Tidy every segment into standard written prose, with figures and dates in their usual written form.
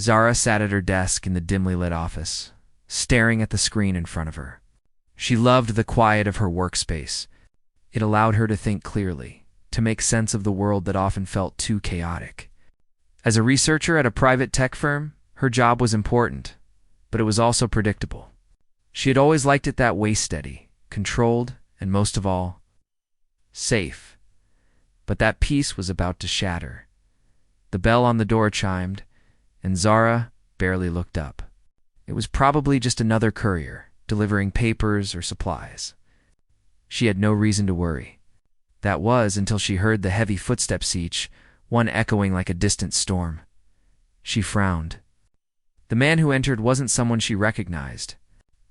Zara sat at her desk in the dimly lit office, staring at the screen in front of her. She loved the quiet of her workspace. It allowed her to think clearly, to make sense of the world that often felt too chaotic. As a researcher at a private tech firm, her job was important, but it was also predictable. She had always liked it that way, steady, controlled, and most of all, safe. But that peace was about to shatter. The bell on the door chimed, and Zara barely looked up. It was probably just another courier, delivering papers or supplies. She had no reason to worry. That was until she heard the heavy footsteps, each one echoing like a distant storm. She frowned. The man who entered wasn't someone she recognized.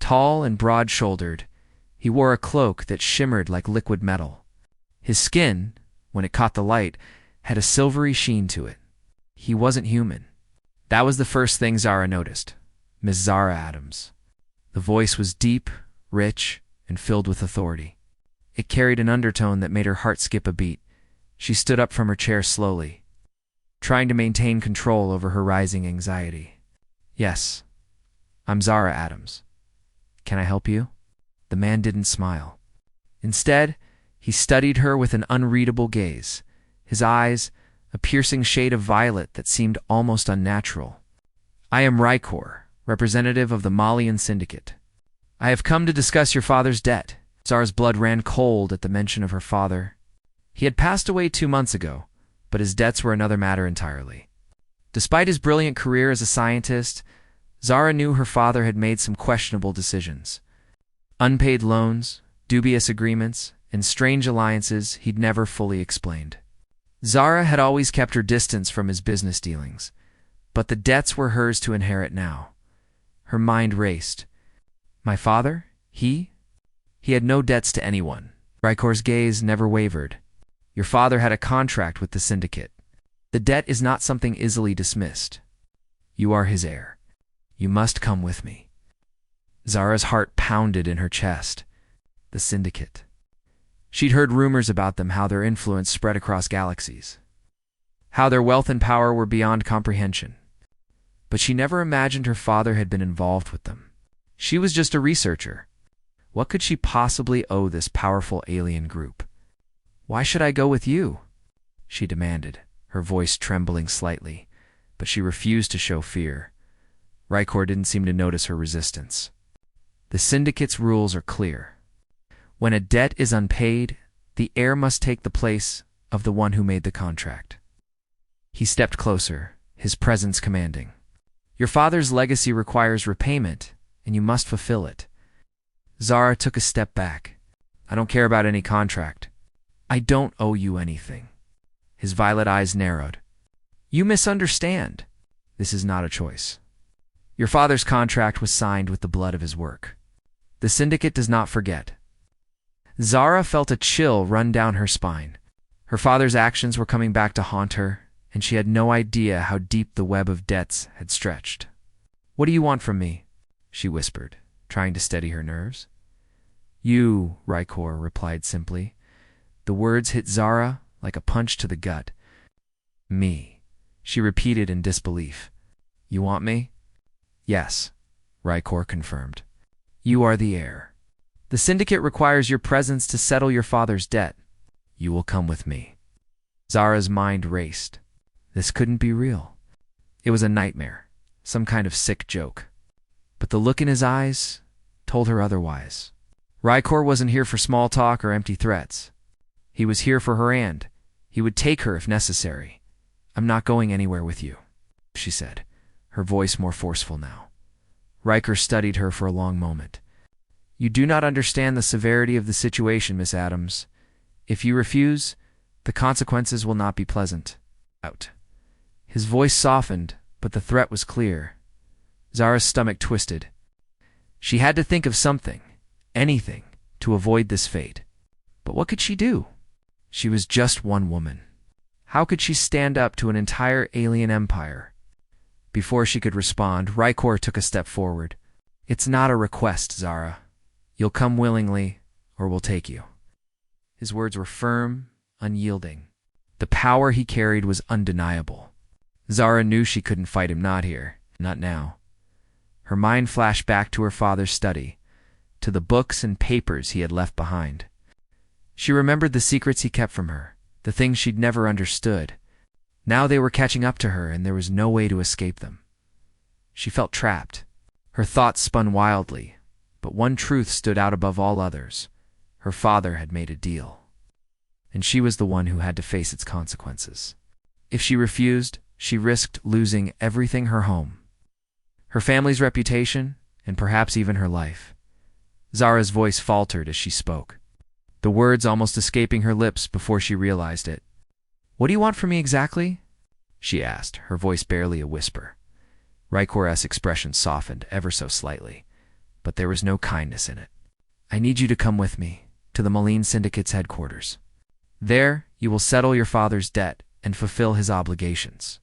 Tall and broad-shouldered, he wore a cloak that shimmered like liquid metal. His skin, when it caught the light, had a silvery sheen to it. He wasn't human. That was the first thing Zara noticed. Miss Zara Adams. The voice was deep, rich, and filled with authority. It carried an undertone that made her heart skip a beat. She stood up from her chair slowly, trying to maintain control over her rising anxiety. "Yes, I'm Zara Adams. Can I help you?" The man didn't smile. Instead, he studied her with an unreadable gaze, his eyes a piercing shade of violet that seemed almost unnatural. "I am Rykor, representative of the Malian Syndicate. I have come to discuss your father's debt." Zara's blood ran cold at the mention of her father. He had passed away 2 months ago, but his debts were another matter entirely. Despite his brilliant career as a scientist, Zara knew her father had made some questionable decisions. Unpaid loans, dubious agreements, and strange alliances he'd never fully explained. Zara had always kept her distance from his business dealings, but the debts were hers to inherit now. Her mind raced. My father? He had no debts to anyone. Rykor's gaze never wavered. Your father had a contract with the syndicate. The debt is not something easily dismissed. You are his heir. You must come with me. Zara's heart pounded in her chest. The syndicate. She'd heard rumors about them, how their influence spread across galaxies, how their wealth and power were beyond comprehension. But she never imagined her father had been involved with them. She was just a researcher. What could she possibly owe this powerful alien group? "Why should I go with you?" she demanded, her voice trembling slightly, but she refused to show fear. Rykor didn't seem to notice her resistance. The syndicate's rules are clear. When a debt is unpaid, the heir must take the place of the one who made the contract. He stepped closer, his presence commanding. Your father's legacy requires repayment, and you must fulfill it. Zara took a step back. I don't care about any contract. I don't owe you anything. His violet eyes narrowed. You misunderstand. This is not a choice. Your father's contract was signed with the blood of his work. The syndicate does not forget. Zara felt a chill run down her spine. Her father's actions were coming back to haunt her, and she had no idea how deep the web of debts had stretched. What do you want from me? She whispered, trying to steady her nerves. You, Rykor replied simply. The words hit Zara like a punch to the gut. Me, she repeated in disbelief. You want me? Yes, Rykor confirmed. You are the heir. The syndicate requires your presence to settle your father's debt. You will come with me. Zara's mind raced. This couldn't be real. It was a nightmare, some kind of sick joke. But the look in his eyes told her otherwise. Rykor wasn't here for small talk or empty threats. He was here for her hand. He would take her if necessary. I'm not going anywhere with you, she said, her voice more forceful now. Rykor studied her for a long moment. You do not understand the severity of the situation, Miss Adams. If you refuse, the consequences will not be pleasant. Out. His voice softened, but the threat was clear. Zara's stomach twisted. She had to think of something, anything, to avoid this fate. But what could she do? She was just one woman. How could she stand up to an entire alien empire? Before she could respond, Rykor took a step forward. It's not a request, Zara. You'll come willingly, or we'll take you. His words were firm, unyielding. The power he carried was undeniable. Zara knew she couldn't fight him, not here. Not now. Her mind flashed back to her father's study, to the books and papers he had left behind. She remembered the secrets he kept from her, the things she'd never understood. Now they were catching up to her, and there was no way to escape them. She felt trapped. Her thoughts spun wildly, but one truth stood out above all others. Her father had made a deal, and she was the one who had to face its consequences. If she refused, she risked losing everything: her home, her family's reputation, and perhaps even her life. Zara's voice faltered as she spoke, the words almost escaping her lips before she realized it. "What do you want from me exactly?" she asked, her voice barely a whisper. Rykor's expression softened ever so slightly, but there was no kindness in it. "I need you to come with me to the Malign Syndicate's headquarters. There, you will settle your father's debt and fulfill his obligations.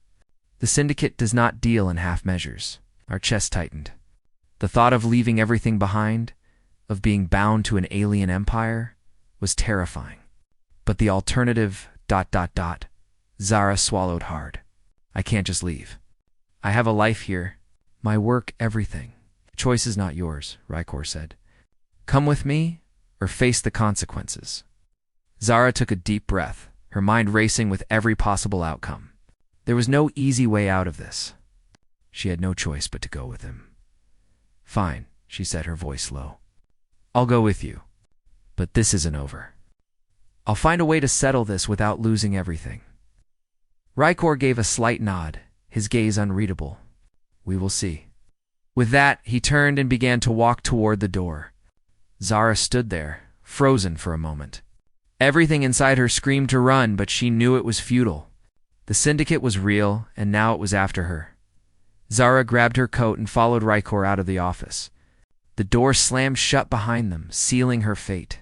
The syndicate does not deal in half measures." Our chest tightened. The thought of leaving everything behind, of being bound to an alien empire, was terrifying. But the alternative... Zara swallowed hard. "I can't just leave. I have a life here, my work, everything." "The choice is not yours," Rykor said. "Come with me, or face the consequences." Zara took a deep breath, her mind racing with every possible outcome. There was no easy way out of this. She had no choice but to go with him. "Fine," she said, her voice low. "I'll go with you. But this isn't over. I'll find a way to settle this without losing everything." Rykor gave a slight nod, his gaze unreadable. "We will see." With that, he turned and began to walk toward the door. Zara stood there, frozen for a moment. Everything inside her screamed to run, but she knew it was futile. The syndicate was real, and now it was after her. Zara grabbed her coat and followed Rykor out of the office. The door slammed shut behind them, sealing her fate.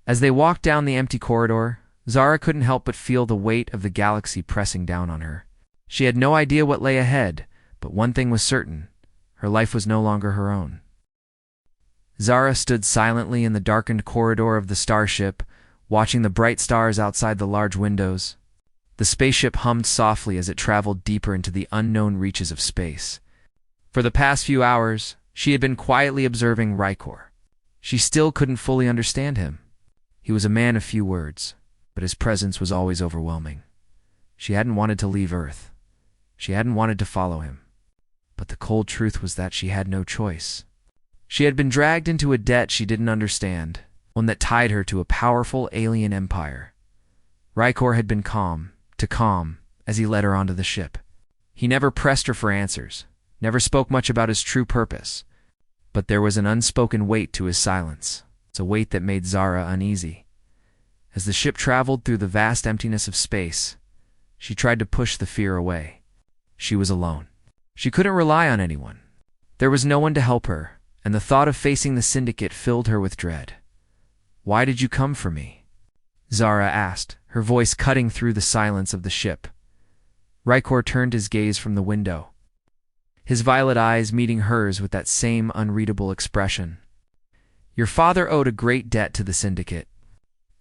As they walked down the empty corridor, Zara couldn't help but feel the weight of the galaxy pressing down on her. She had no idea what lay ahead, but one thing was certain: her life was no longer her own. Zara stood silently in the darkened corridor of the starship, watching the bright stars outside the large windows. The spaceship hummed softly as it traveled deeper into the unknown reaches of space. For the past few hours, she had been quietly observing Rykor. She still couldn't fully understand him. He was a man of few words, but his presence was always overwhelming. She hadn't wanted to leave Earth. She hadn't wanted to follow him. But the cold truth was that she had no choice. She had been dragged into a debt she didn't understand, one that tied her to a powerful alien empire. Rykor had been calm as he led her onto the ship. He never pressed her for answers, never spoke much about his true purpose. But there was an unspoken weight to his silence. It's a weight that made Zara uneasy. As the ship traveled through the vast emptiness of space, she tried to push the fear away. She was alone. She couldn't rely on anyone. There was no one to help her, and the thought of facing the syndicate filled her with dread. "Why did you come for me?" Zara asked, her voice cutting through the silence of the ship. Rykor turned his gaze from the window, his violet eyes meeting hers with that same unreadable expression. "Your father owed a great debt to the syndicate.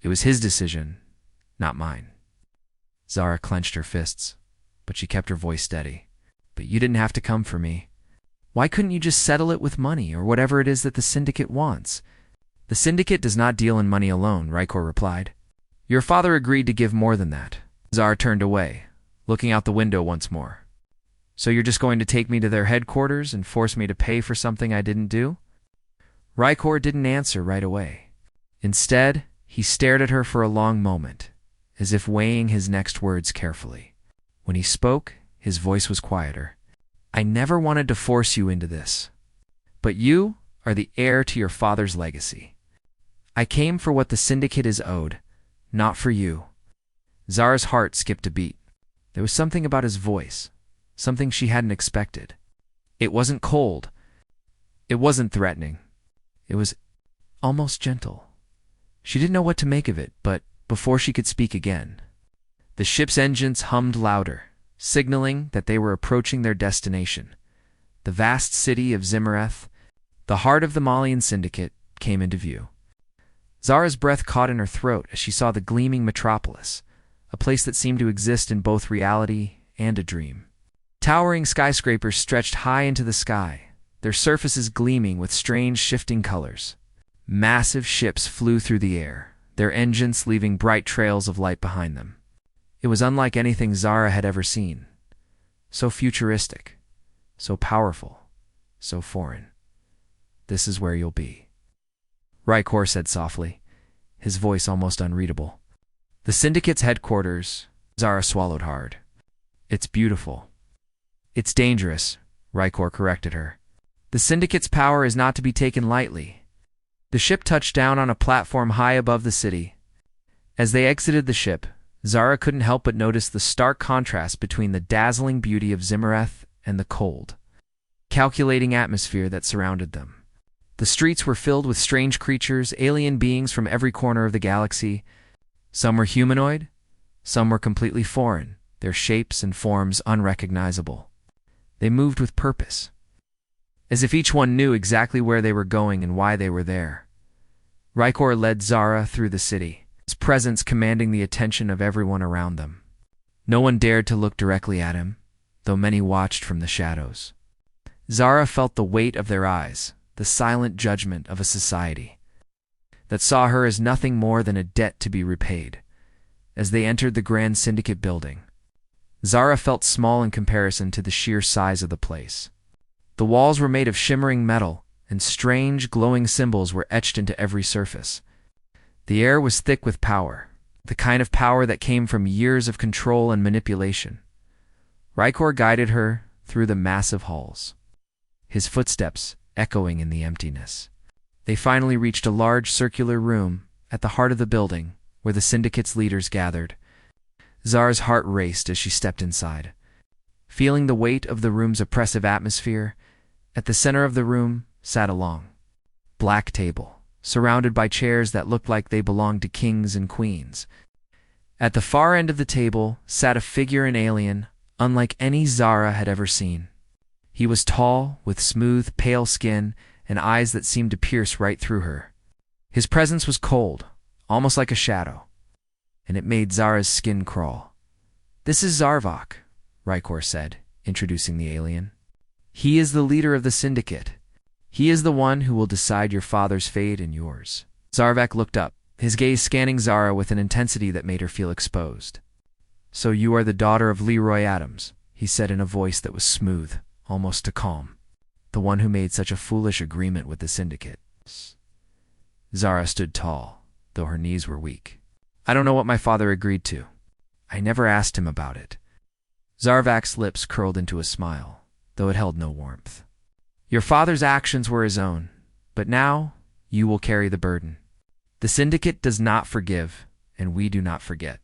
It was his decision, not mine." Zara clenched her fists, but she kept her voice steady. "But you didn't have to come for me. Why couldn't you just settle it with money, or whatever it is that the syndicate wants?" "The syndicate does not deal in money alone," Rykor replied. "Your father agreed to give more than that." Zara turned away, looking out the window once more. "So you're just going to take me to their headquarters and force me to pay for something I didn't do?" Rykor didn't answer right away. Instead, he stared at her for a long moment, as if weighing his next words carefully. When he spoke, his voice was quieter. "I never wanted to force you into this, but you are the heir to your father's legacy. I came for what the syndicate is owed, not for you." Zara's heart skipped a beat. There was something about his voice, something she hadn't expected. It wasn't cold. It wasn't threatening. It was almost gentle. She didn't know what to make of it, but before she could speak again, the ship's engines hummed louder, signaling that they were approaching their destination. The vast city of Zimmereth, the heart of the Malign Syndicate, came into view. Zara's breath caught in her throat as she saw the gleaming metropolis, a place that seemed to exist in both reality and a dream. Towering skyscrapers stretched high into the sky, their surfaces gleaming with strange shifting colors. Massive ships flew through the air, their engines leaving bright trails of light behind them. It was unlike anything Zara had ever seen. So futuristic, so powerful, so foreign. "This is where you'll be," Rykor said softly, his voice almost unreadable. "The Syndicate's headquarters," Zara swallowed hard. "It's beautiful." "It's dangerous," Rykor corrected her. "The Syndicate's power is not to be taken lightly." The ship touched down on a platform high above the city. As they exited the ship, Zara couldn't help but notice the stark contrast between the dazzling beauty of Zimmereth and the cold, calculating atmosphere that surrounded them. The streets were filled with strange creatures, alien beings from every corner of the galaxy. Some were humanoid, some were completely foreign, their shapes and forms unrecognizable. They moved with purpose, as if each one knew exactly where they were going and why they were there. Rykor led Zara through the city, his presence commanding the attention of everyone around them. No one dared to look directly at him, though many watched from the shadows. Zara felt the weight of their eyes, the silent judgment of a society that saw her as nothing more than a debt to be repaid. As they entered the Grand Syndicate building, Zara felt small in comparison to the sheer size of the place. The walls were made of shimmering metal, and strange, glowing symbols were etched into every surface. The air was thick with power, the kind of power that came from years of control and manipulation. Rykor guided her through the massive halls, his footsteps echoing in the emptiness. They finally reached a large circular room at the heart of the building where the Syndicate's leaders gathered. Zara's heart raced as she stepped inside. Feeling the weight of the room's oppressive atmosphere, at the center of the room sat a long, black table, surrounded by chairs that looked like they belonged to kings and queens. At the far end of the table sat a figure, an alien, unlike any Zara had ever seen. He was tall, with smooth, pale skin and eyes that seemed to pierce right through her. His presence was cold, almost like a shadow, and it made Zara's skin crawl. "This is Zarvok," Rykor said, introducing the alien. "He is the leader of the Syndicate. He is the one who will decide your father's fate and yours." Zarvok looked up, his gaze scanning Zara with an intensity that made her feel exposed. "So you are the daughter of Leroy Adams," he said in a voice that was smooth, almost to calm. "The one who made such a foolish agreement with the Syndicate." Zara stood tall, though her knees were weak. "I don't know what my father agreed to. I never asked him about it." Zarvok's lips curled into a smile, though it held no warmth. "Your father's actions were his own, but now you will carry the burden. The Syndicate does not forgive, and we do not forget."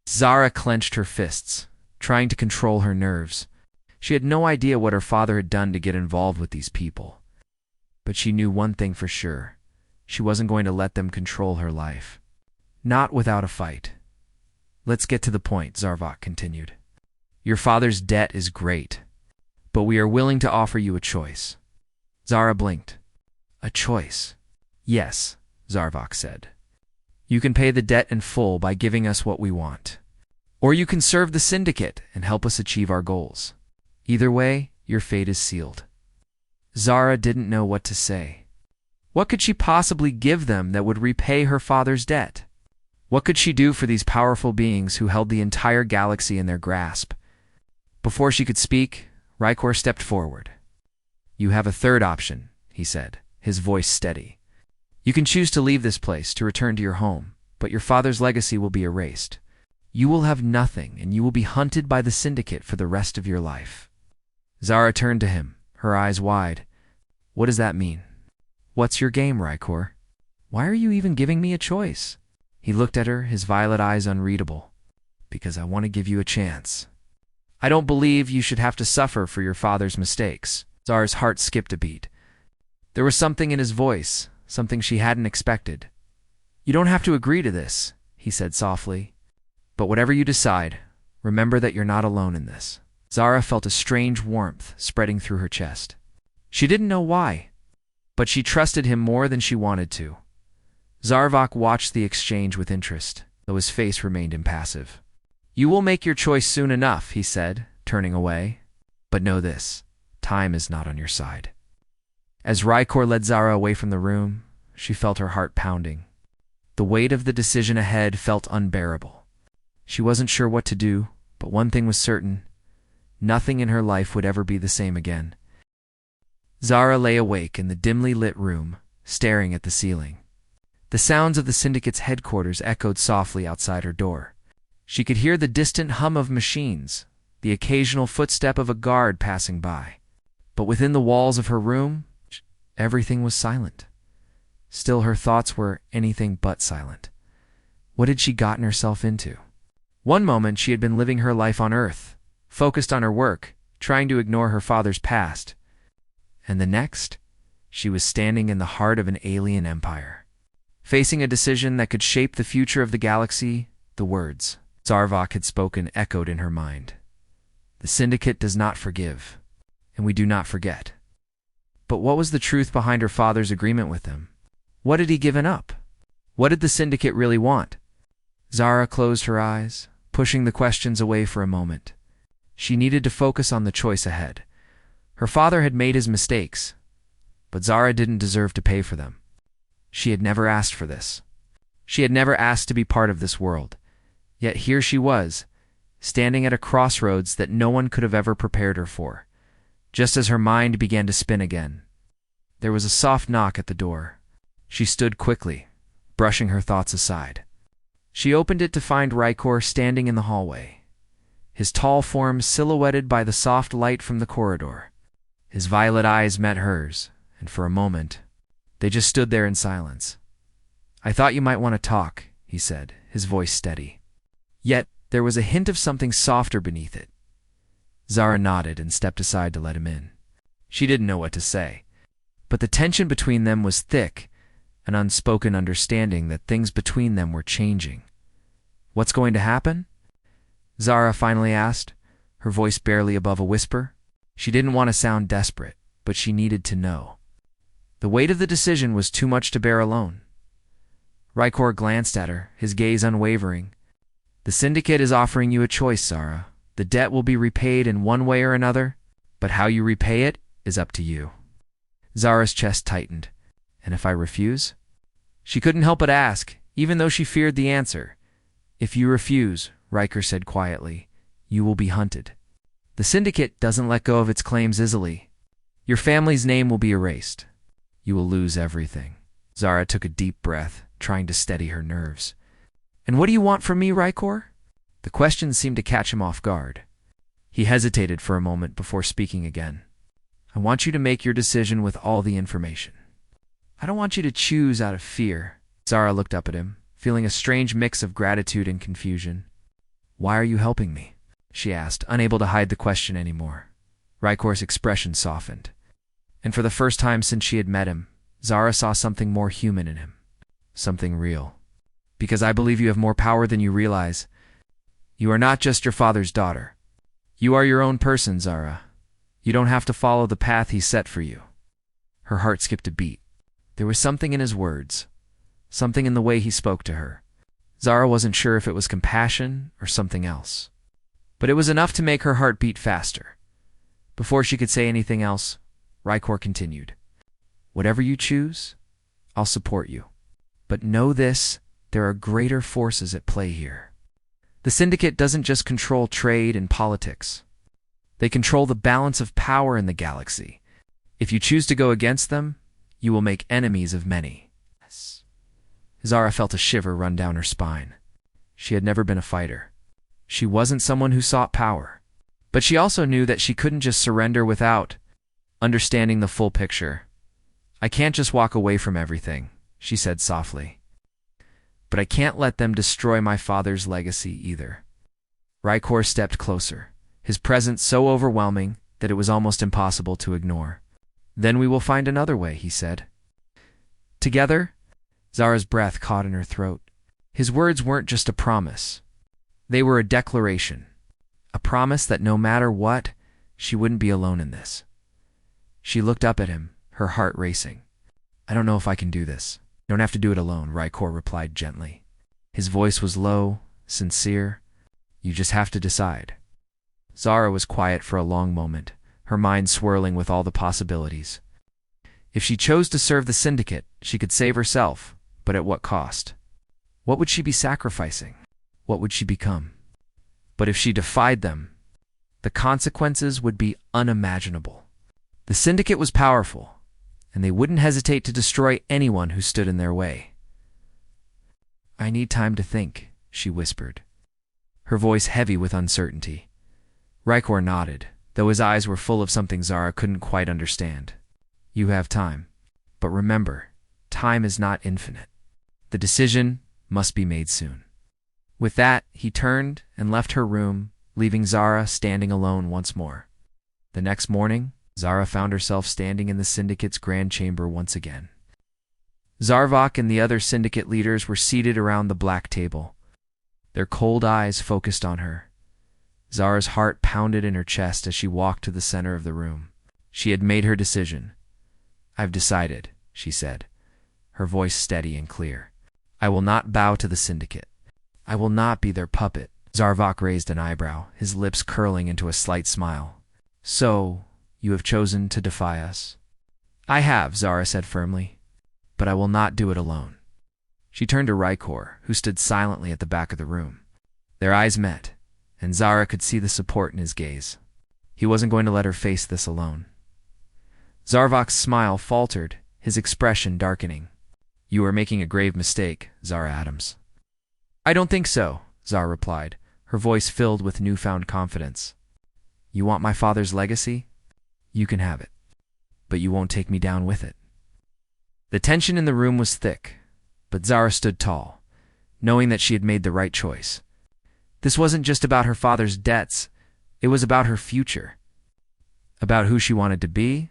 Zara clenched her fists, trying to control her nerves. She had no idea what her father had done to get involved with these people. But she knew one thing for sure. She wasn't going to let them control her life. Not without a fight. "Let's get to the point," Zarvok continued. "Your father's debt is great, but we are willing to offer you a choice." Zara blinked. "A choice?" "Yes," Zarvok said. "You can pay the debt in full by giving us what we want. Or you can serve the Syndicate and help us achieve our goals. Either way, your fate is sealed." Zara didn't know what to say. What could she possibly give them that would repay her father's debt? What could she do for these powerful beings who held the entire galaxy in their grasp? Before she could speak, Rykor stepped forward. "You have a third option," he said, his voice steady. "You can choose to leave this place, to return to your home, but your father's legacy will be erased. You will have nothing, and you will be hunted by the Syndicate for the rest of your life." Zara turned to him, her eyes wide. "What does that mean? What's your game, Rykor? Why are you even giving me a choice?" He looked at her, his violet eyes unreadable. "Because I want to give you a chance. I don't believe you should have to suffer for your father's mistakes." Zara's heart skipped a beat. There was something in his voice, something she hadn't expected. "You don't have to agree to this," he said softly. "But whatever you decide, remember that you're not alone in this." Zara felt a strange warmth spreading through her chest. She didn't know why, but she trusted him more than she wanted to. Zarvok watched the exchange with interest, though his face remained impassive. "You will make your choice soon enough," he said, turning away. But know this, time is not on your side. As Rykor led Zara away from the room, she felt her heart pounding. The weight of the decision ahead felt unbearable. She wasn't sure what to do, but one thing was certain: nothing in her life would ever be the same again. Zara lay awake in the dimly lit room, staring at the ceiling. The sounds of the syndicate's headquarters echoed softly outside her door. She could hear the distant hum of machines, the occasional footstep of a guard passing by. But within the walls of her room, everything was silent. Still, her thoughts were anything but silent. What had she gotten herself into? One moment she had been living her life on Earth, focused on her work, trying to ignore her father's past. And the next, she was standing in the heart of an alien empire. Facing a decision that could shape the future of the galaxy, the words Zarvok had spoken echoed in her mind. The Syndicate does not forgive, and we do not forget. But what was the truth behind her father's agreement with them? What had he given up? What did the Syndicate really want? Zara closed her eyes, pushing the questions away for a moment. She needed to focus on the choice ahead. Her father had made his mistakes, but Zara didn't deserve to pay for them. She had never asked for this. She had never asked to be part of this world. Yet here she was, standing at a crossroads that no one could have ever prepared her for. Just as her mind began to spin again, there was a soft knock at the door. She stood quickly, brushing her thoughts aside. She opened it to find Rykor standing in the hallway, his tall form silhouetted by the soft light from the corridor. His violet eyes met hers, and for a moment, they just stood there in silence. "I thought you might want to talk," he said, his voice steady. Yet, there was a hint of something softer beneath it. Zara nodded and stepped aside to let him in. She didn't know what to say, but the tension between them was thick, an unspoken understanding that things between them were changing. "What's going to happen?" Zara finally asked, her voice barely above a whisper. She didn't want to sound desperate, but she needed to know. The weight of the decision was too much to bear alone. Rykor glanced at her, his gaze unwavering. "The Syndicate is offering you a choice, Zara. The debt will be repaid in one way or another, but how you repay it is up to you." Zara's chest tightened. "And if I refuse?" She couldn't help but ask, even though she feared the answer. "If you refuse," Rykor said quietly, "you will be hunted. The Syndicate doesn't let go of its claims easily. Your family's name will be erased. You will lose everything." Zara took a deep breath, trying to steady her nerves. "And what do you want from me, Rykor?" The question seemed to catch him off guard. He hesitated for a moment before speaking again. "I want you to make your decision with all the information. I don't want you to choose out of fear." Zara looked up at him, feeling a strange mix of gratitude and confusion. "Why are you helping me?" she asked, unable to hide the question anymore. Rykor's expression softened. And for the first time since she had met him, Zara saw something more human in him. Something real. "Because I believe you have more power than you realize. You are not just your father's daughter. You are your own person, Zara. You don't have to follow the path he set for you." Her heart skipped a beat. There was something in his words, something in the way he spoke to her. Zara wasn't sure if it was compassion or something else. But it was enough to make her heart beat faster. Before she could say anything else, Rykor continued. "Whatever you choose, I'll support you. But know this, there are greater forces at play here. The Syndicate doesn't just control trade and politics. They control the balance of power in the galaxy. If you choose to go against them, you will make enemies of many." Zara felt a shiver run down her spine. She had never been a fighter. She wasn't someone who sought power. But she also knew that she couldn't just surrender without understanding the full picture. "I can't just walk away from everything," she said softly. "But I can't let them destroy my father's legacy either." Rykor stepped closer, his presence so overwhelming that it was almost impossible to ignore. "Then we will find another way," he said. "Together?" Zara's breath caught in her throat. His words weren't just a promise. They were a declaration. A promise that no matter what, she wouldn't be alone in this. She looked up at him, her heart racing. "I don't know if I can do this." "You don't have to do it alone," Rykor replied gently. His voice was low, sincere. "You just have to decide." Zara was quiet for a long moment, her mind swirling with all the possibilities. If she chose to serve the syndicate, she could save herself, but at what cost? What would she be sacrificing? What would she become? But if she defied them, the consequences would be unimaginable. The syndicate was powerful, and they wouldn't hesitate to destroy anyone who stood in their way. "I need time to think," she whispered, her voice heavy with uncertainty. Rykor nodded, though his eyes were full of something Zara couldn't quite understand. "You have time. But remember, time is not infinite. The decision must be made soon." With that, he turned and left her room, leaving Zara standing alone once more. The next morning, Zara found herself standing in the syndicate's grand chamber once again. Zarvok and the other syndicate leaders were seated around the black table, their cold eyes focused on her. Zara's heart pounded in her chest as she walked to the center of the room. She had made her decision. "I've decided," she said, her voice steady and clear. "I will not bow to the syndicate. I will not be their puppet." Zarvok raised an eyebrow, his lips curling into a slight smile. "So, you have chosen to defy us?" "I have," Zara said firmly, "but I will not do it alone." She turned to Rykor, who stood silently at the back of the room. Their eyes met, and Zara could see the support in his gaze. He wasn't going to let her face this alone. Zarvok's smile faltered, his expression darkening. "You are making a grave mistake, Zara Adams." "I don't think so," Zara replied, her voice filled with newfound confidence. "You want my father's legacy? You can have it. But you won't take me down with it." The tension in the room was thick, but Zara stood tall, knowing that she had made the right choice. This wasn't just about her father's debts, it was about her future. About who she wanted to be.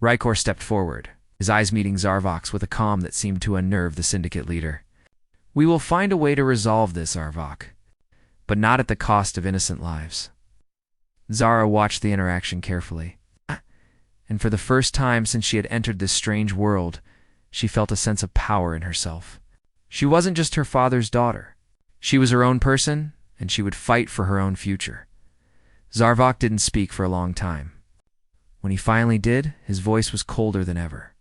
Rykor stepped forward, his eyes meeting Zarvok's with a calm that seemed to unnerve the syndicate leader. "We will find a way to resolve this, Zarvok, but not at the cost of innocent lives." Zara watched the interaction carefully, and for the first time since she had entered this strange world, she felt a sense of power in herself. She wasn't just her father's daughter. She was her own person, and she would fight for her own future. Zarvok didn't speak for a long time. When he finally did, his voice was colder than ever.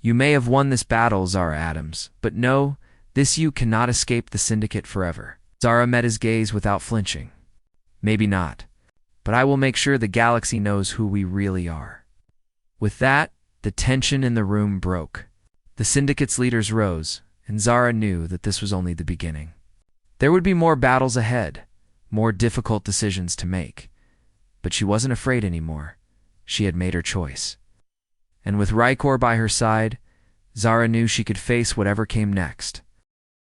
"You may have won this battle, Zara Adams, but no, this you cannot escape the syndicate forever." Zara met his gaze without flinching. "Maybe not, but I will make sure the galaxy knows who we really are." With that, the tension in the room broke. The syndicate's leaders rose, and Zara knew that this was only the beginning. There would be more battles ahead, more difficult decisions to make. But she wasn't afraid anymore. She had made her choice. And with Rykor by her side, Zara knew she could face whatever came next.